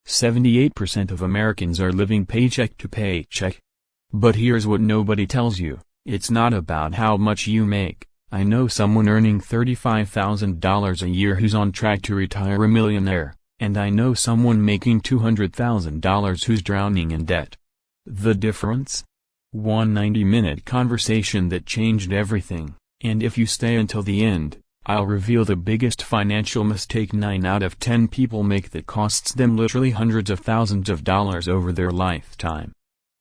78% of Americans are living paycheck to paycheck. But here's what nobody tells you, it's not about how much you make. I know someone earning $35,000 a year who's on track to retire a millionaire, and I know someone making $200,000 who's drowning in debt. The difference? One 90-minute conversation that changed everything, and if you stay until the end, I'll reveal the biggest financial mistake 9 out of 10 people make that costs them literally hundreds of thousands of dollars over their lifetime.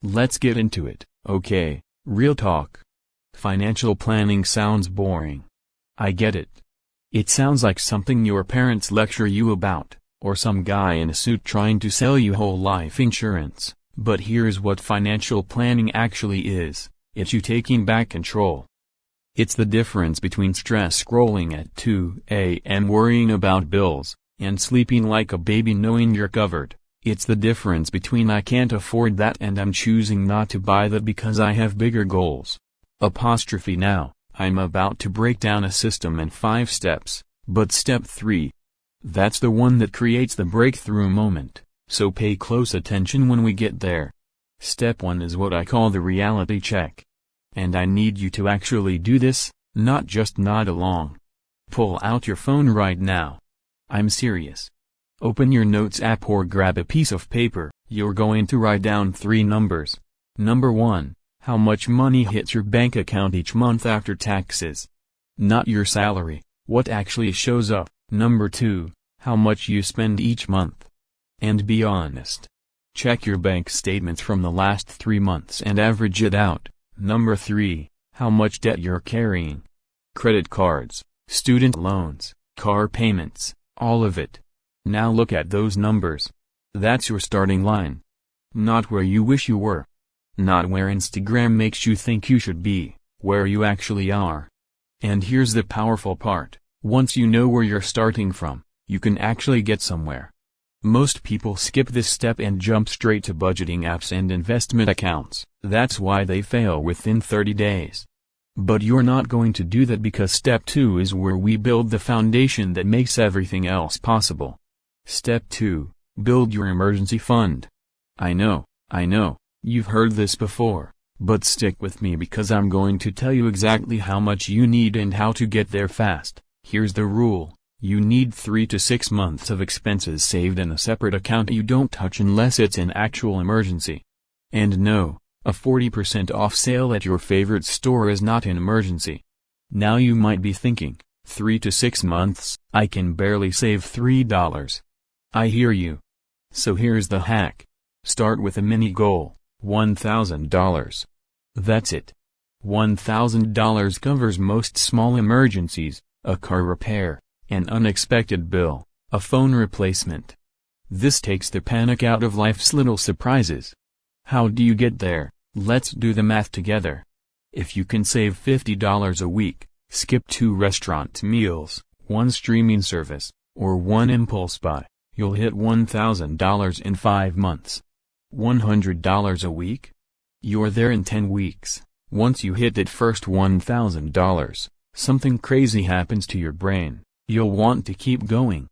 Let's get into it, okay? Real talk. Financial planning sounds boring. I get it. It sounds like something your parents lecture you about, or some guy in a suit trying to sell you whole life insurance. But here's what financial planning actually is. It's you taking back control. It's the difference between stress scrolling at 2 a.m. worrying about bills, and sleeping like a baby knowing you're covered. It's the difference between I can't afford that and I'm choosing not to buy that because I have bigger goals. Now, I'm about to break down a system in 5 steps, but step 3. That's the one that creates the breakthrough moment, so pay close attention when we get there. Step 1 is what I call the reality check. And I need you to actually do this, not just nod along. Pull out your phone right now. I'm serious. Open your notes app or grab a piece of paper. You're going to write down 3 numbers. Number 1, how much money hits your bank account each month after taxes. Not your salary, what actually shows up. Number 2, how much you spend each month. And be honest. Check your bank statements from the last 3 months and average it out. Number 3, how much debt you're carrying. Credit cards, student loans, car payments, all of it. Now look at those numbers. That's your starting line. Not where you wish you were. Not where Instagram makes you think you should be, where you actually are. And here's the powerful part, once you know where you're starting from, you can actually get somewhere. Most people skip this step and jump straight to budgeting apps and investment accounts. That's why they fail within 30 days. But you're not going to do that because step 2 is where we build the foundation that makes everything else possible. Step 2, build your emergency fund. I know, you've heard this before, but stick with me because I'm going to tell you exactly how much you need and how to get there fast. Here's the rule. You need 3 to 6 months of expenses saved in a separate account you don't touch unless it's an actual emergency. And no, a 40% off sale at your favorite store is not an emergency. Now you might be thinking, 3 to 6 months, I can barely save $3. I hear you. So here's the hack. Start with a mini goal, $1,000. That's it. $1,000 covers most small emergencies, a car repair, an unexpected bill, a phone replacement. This takes the panic out of life's little surprises. How do you get there? Let's do the math together. If you can save $50 a week, skip 2 restaurant meals, 1 streaming service, or 1 impulse buy, you'll hit $1,000 in 5 months. $100 a week? You're there in 10 weeks. Once you hit that first $1,000, something crazy happens to your brain. You'll want to keep going.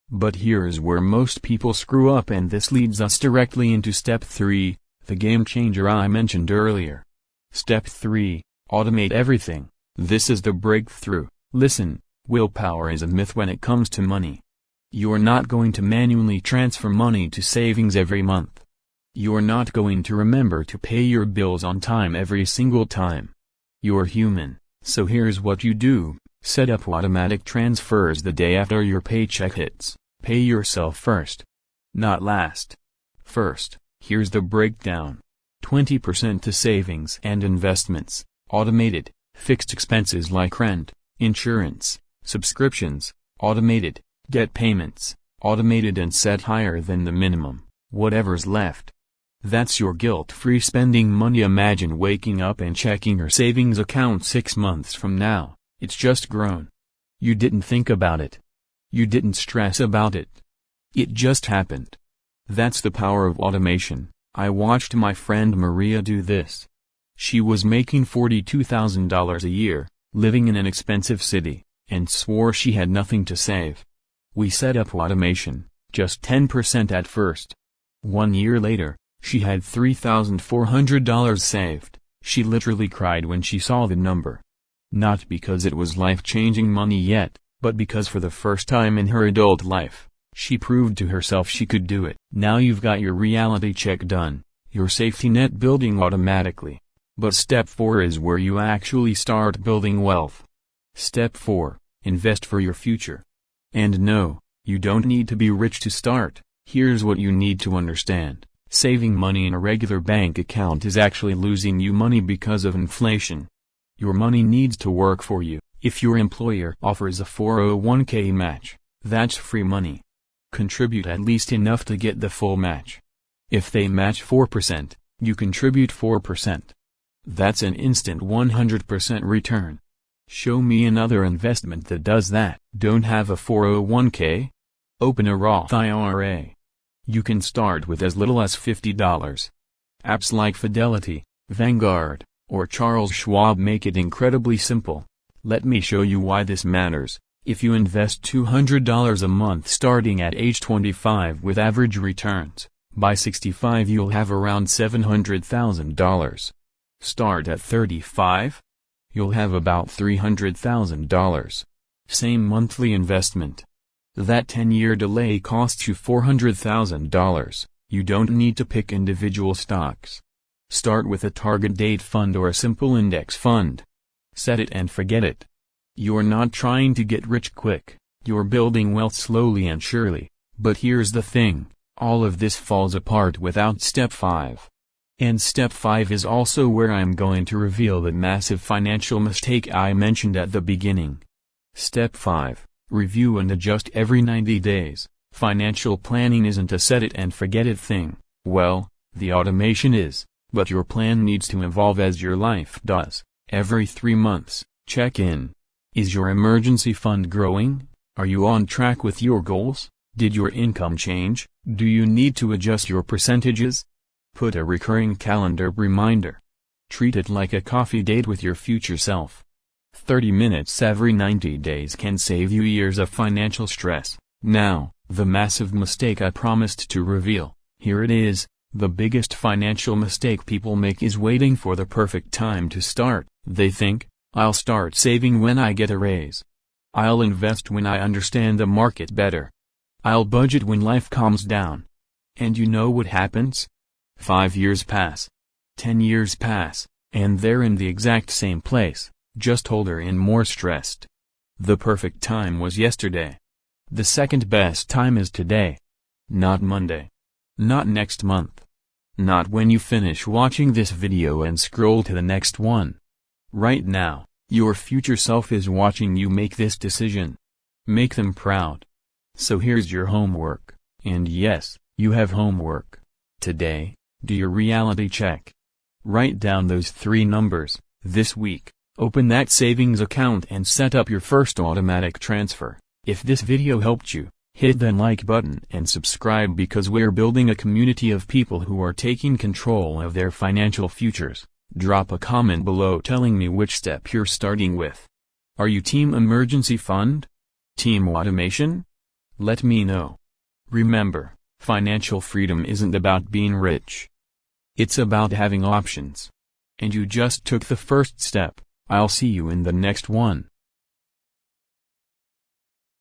But here's where most people screw up, and this leads us directly into step 3, the game changer I mentioned earlier. Step 3, automate everything. This is the breakthrough. Listen, willpower is a myth when it comes to money. You're not going to manually transfer money to savings every month. You're not going to remember to pay your bills on time every single time. You're human, so here's what you do. Set up automatic transfers the day after your paycheck hits. Pay yourself first, not last. First, here's the breakdown. 20% to savings and investments, automated. Fixed expenses like rent, insurance, subscriptions, automated. Debt payments, automated and set higher than the minimum. Whatever's left. That's your guilt-free spending money. Imagine waking up and checking your savings account 6 months from now. It's just grown. You didn't think about it. You didn't stress about it. It just happened. That's the power of automation. I watched my friend Maria do this. She was making $42,000 a year, living in an expensive city, and swore she had nothing to save. We set up automation, just 10% at first, 1 year later, she had $3,400 saved. She literally cried when she saw the number. Not because it was life-changing money yet, but because for the first time in her adult life, she proved to herself she could do it. Now you've got your reality check done, your safety net building automatically. But step 4 is where you actually start building wealth. Step 4, invest for your future. And no, you don't need to be rich to start. Here's what you need to understand. Saving money in a regular bank account is actually losing you money because of inflation. Your money needs to work for you. If your employer offers a 401k match, that's free money. Contribute at least enough to get the full match. If they match 4%, you contribute 4%. That's an instant 100% return. Show me another investment that does that. Don't have a 401k? Open a Roth IRA. You can start with as little as $50. Apps like Fidelity, Vanguard, or Charles Schwab make it incredibly simple. Let me show you why this matters. If you invest $200 a month starting at age 25 with average returns, by 65 you'll have around $700,000. Start at 35? You'll have about $300,000. Same monthly investment. That 10-year delay costs you $400,000. You don't need to pick individual stocks. Start with a target date fund or a simple index fund. Set it and forget it. You're not trying to get rich quick, you're building wealth slowly and surely. But here's the thing, all of this falls apart without step 5. And step 5 is also where I'm going to reveal the massive financial mistake I mentioned at the beginning. Step 5. Review and adjust every 90 days. Financial planning isn't a set it and forget it thing. Well, the automation is, but your plan needs to evolve as your life does. Every 3 months, check in. Is your emergency fund growing? Are you on track with your goals? Did your income change? Do you need to adjust your percentages? Put a recurring calendar reminder. Treat it like a coffee date with your future self. 30 minutes every 90 days can save you years of financial stress. Now, the massive mistake I promised to reveal. Here it is. The biggest financial mistake people make is waiting for the perfect time to start. They think, I'll start saving when I get a raise. I'll invest when I understand the market better. I'll budget when life calms down. And you know what happens? 5 years pass. 10 years pass, and they're in the exact same place, just older and more stressed. The perfect time was yesterday. The second best time is today. Not Monday. Not next month. Not when you finish watching this video and scroll to the next one. Right now, your future self is watching you make this decision. Make them proud. So here's your homework, and yes, you have homework. Today, do your reality check. Write down those 3 numbers. This week, open that savings account and set up your first automatic transfer. If this video helped you, hit the like button and subscribe because we're building a community of people who are taking control of their financial futures. Drop a comment below telling me which step you're starting with. Are you Team Emergency Fund? Team Automation? Let me know. Remember, financial freedom isn't about being rich. It's about having options. And you just took the first step. I'll see you in the next one.